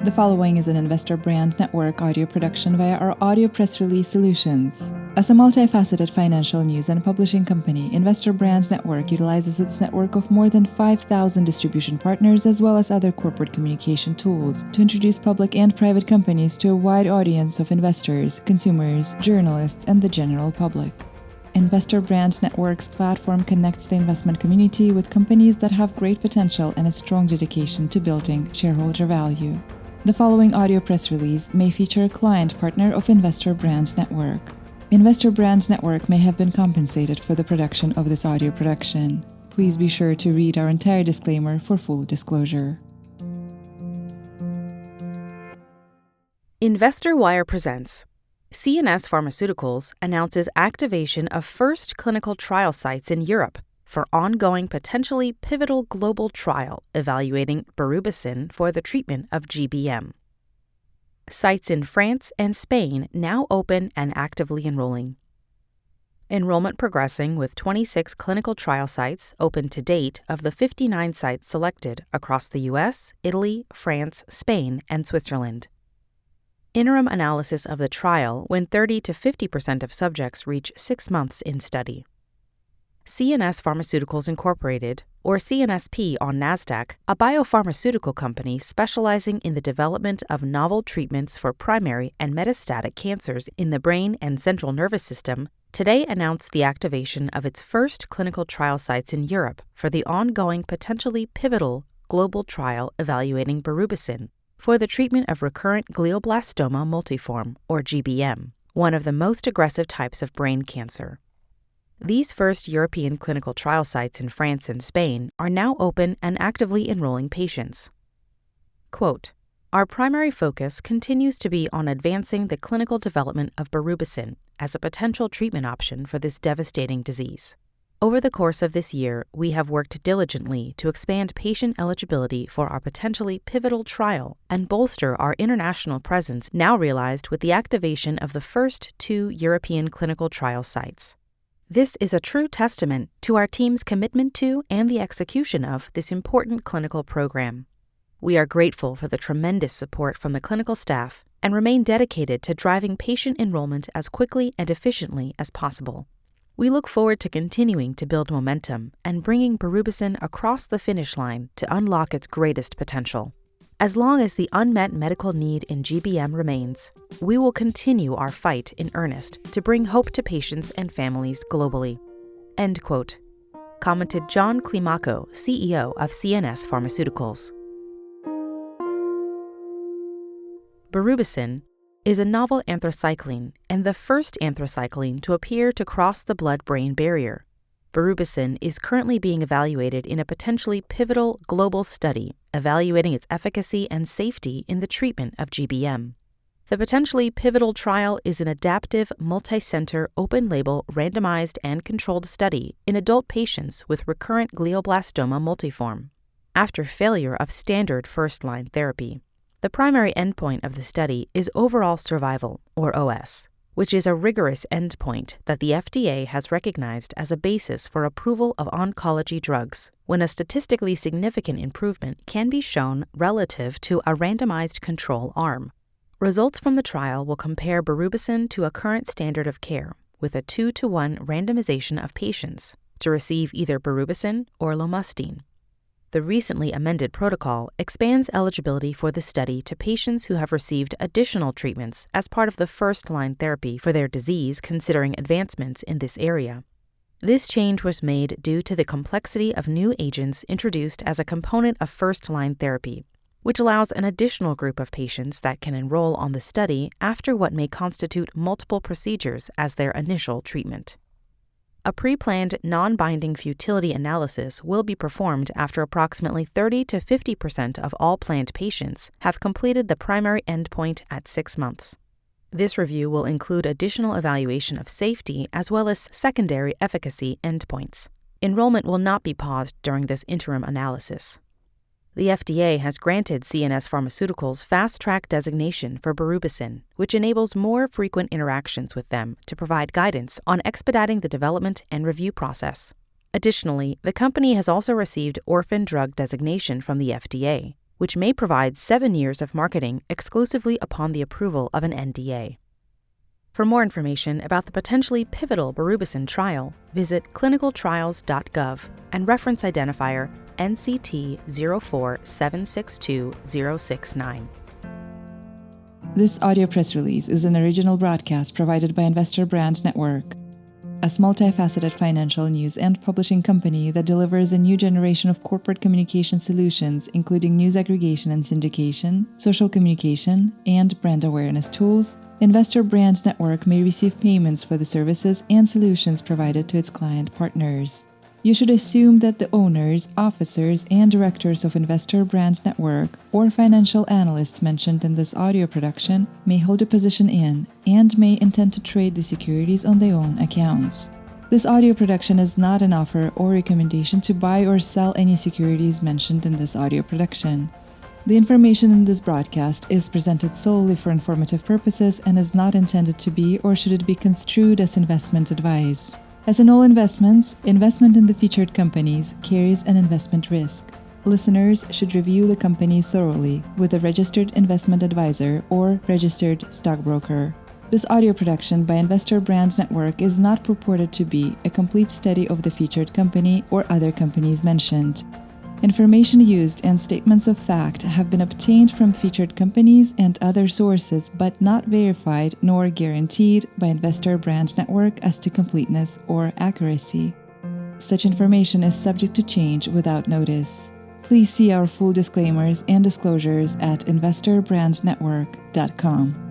The following is an Investor Brand Network audio production via our audio press release solutions. As a multifaceted financial news and publishing company, Investor Brand Network utilizes its network of more than 5,000 distribution partners as well as other corporate communication tools to introduce public and private companies to a wide audience of investors, consumers, journalists, and the general public. Investor Brand Network's platform connects the investment community with companies that have great potential and a strong dedication to building shareholder value. The following audio press release may feature a client partner of Investor Brand Network. Investor Brand Network may have been compensated for the production of this audio production. Please be sure to read our entire disclaimer for full disclosure. InvestorWire presents CNS Pharmaceuticals announces activation of first clinical trial sites in Europe for ongoing potentially pivotal global trial evaluating Berubicin for the treatment of GBM. Sites in France and Spain now open and actively enrolling. Enrollment progressing with 26 clinical trial sites open to date of the 59 sites selected across the US, Italy, France, Spain, and Switzerland. Interim analysis of the trial when 30 to 50% of subjects reach 6 months in study. CNS Pharmaceuticals Inc, or CNSP on NASDAQ, a biopharmaceutical company specializing in the development of novel treatments for primary and metastatic cancers in the brain and central nervous system, today announced the activation of its first clinical trial sites in Europe for the ongoing potentially pivotal global trial evaluating Berubicin for the treatment of recurrent glioblastoma multiforme, or GBM, one of the most aggressive types of brain cancer. These first European clinical trial sites in France and Spain are now open and actively enrolling patients. Quote, "Our primary focus continues to be on advancing the clinical development of Berubicin as a potential treatment option for this devastating disease. Over the course of this year, we have worked diligently to expand patient eligibility for our potentially pivotal trial and bolster our international presence now realized with the activation of the first 2 European clinical trial sites. This is a true testament to our team's commitment to and the execution of this important clinical program. We are grateful for the tremendous support from the clinical staff and remain dedicated to driving patient enrollment as quickly and efficiently as possible. We look forward to continuing to build momentum and bringing Berubicin across the finish line to unlock its greatest potential. As long as the unmet medical need in GBM remains, we will continue our fight in earnest to bring hope to patients and families globally." End quote. Commented John Climaco, CEO of CNS Pharmaceuticals. Berubicin is a novel anthracycline and the first anthracycline to appear to cross the blood-brain barrier. Berubicin is currently being evaluated in a potentially pivotal global study evaluating its efficacy and safety in the treatment of GBM. The potentially pivotal trial is an adaptive, multi-center, open-label, randomized and controlled study in adult patients with recurrent glioblastoma multiforme after failure of standard first-line therapy. The primary endpoint of the study is overall survival, or OS, which is a rigorous endpoint that the FDA has recognized as a basis for approval of oncology drugs when a statistically significant improvement can be shown relative to a randomized control arm. Results from the trial will compare Berubicin to a current standard of care with a 2-to-1 randomization of patients to receive either Berubicin or lomustine. The recently amended protocol expands eligibility for the study to patients who have received additional treatments as part of the first-line therapy for their disease, considering advancements in this area. This change was made due to the complexity of new agents introduced as a component of first-line therapy, which allows an additional group of patients that can enroll on the study after what may constitute multiple procedures as their initial treatment. A pre-planned non-binding futility analysis will be performed after approximately 30 to 50% of all planned patients have completed the primary endpoint at 6 months. This review will include additional evaluation of safety as well as secondary efficacy endpoints. Enrollment will not be paused during this interim analysis. The FDA has granted CNS Pharmaceuticals Fast Track designation for Berubicin, which enables more frequent interactions with them to provide guidance on expediting the development and review process. Additionally, the company has also received Orphan Drug designation from the FDA, which may provide 7 years of marketing exclusively upon the approval of an NDA. For more information about the potentially pivotal Berubicin trial, visit clinicaltrials.gov and reference identifier NCT 04762-069. This audio press release is an original broadcast provided by Investor Brand Network, a multifaceted financial news and publishing company that delivers a new generation of corporate communication solutions, including news aggregation and syndication, social communication, and brand awareness tools. Investor Brand Network may receive payments for the services and solutions provided to its client partners. You should assume that the owners, officers, and directors of Investor Brand Network or financial analysts mentioned in this audio production may hold a position in and may intend to trade the securities on their own accounts. This audio production is not an offer or recommendation to buy or sell any securities mentioned in this audio production. The information in this broadcast is presented solely for informative purposes and is not intended to be or should it be construed as investment advice. As in all investments, investment in the featured companies carries an investment risk. Listeners should review the companies thoroughly with a registered investment advisor or registered stockbroker. This audio production by Investor Brand Network is not purported to be a complete study of the featured company or other companies mentioned. Information used and statements of fact have been obtained from featured companies and other sources but not verified nor guaranteed by Investor Brand Network as to completeness or accuracy. Such information is subject to change without notice. Please see our full disclaimers and disclosures at investorbrandnetwork.com.